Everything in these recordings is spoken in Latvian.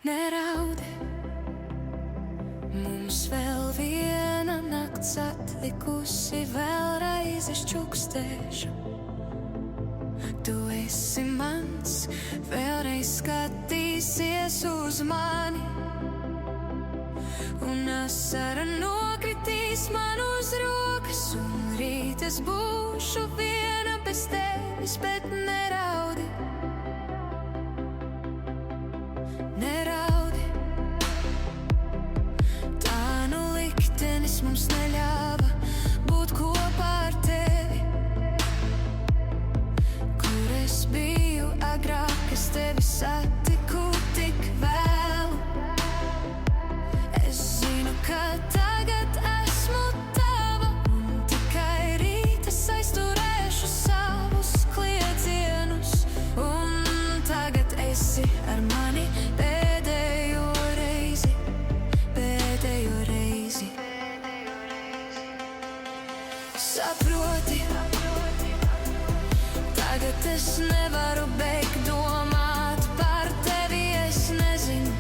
Neraudi, mums vēl viena nakts atlikusi, vēlreiz es čukstēšu. Tu esi mans, vēlreiz skatīsies uz mani, un asara nokritīs man uz rokas, un rīt es būšu viena bez tevis, bet neraudi. Neraudi, tā nu liktenis mums neļāva būt kopā ar tevi. Kur es biju agrāk, es tevi satiku tik vēlu. Es zinu, ka tagad esmu tava, un tikai rīt es aizturēšu savus kliedzienus. Un tagad esi ar mani pēdējo reizi, pēdējo reizi. Saproti, tagad es nevaru beigt domāt par tevi, es nezinu,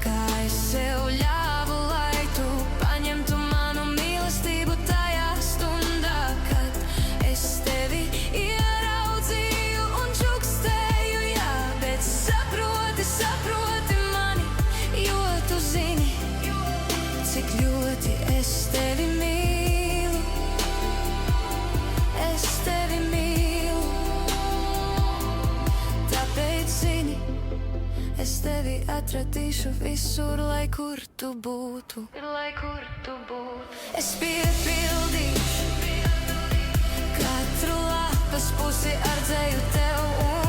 kā es sev ļāvu, lai tu paņemtu manu mīlestību tajā stundā, kad es tevi ieraudzīju un čukstēju, jā, bet saproti, saproti mani, jo tu zini, cik ļoti es tevi mīlu. Es tevi mīlu, tāpēc zini, es tevi atradīšu visur, lai kur tu būtu. Lai kur tu būtu. Es piepildīšu katru lapas pusi ar dzeju tev un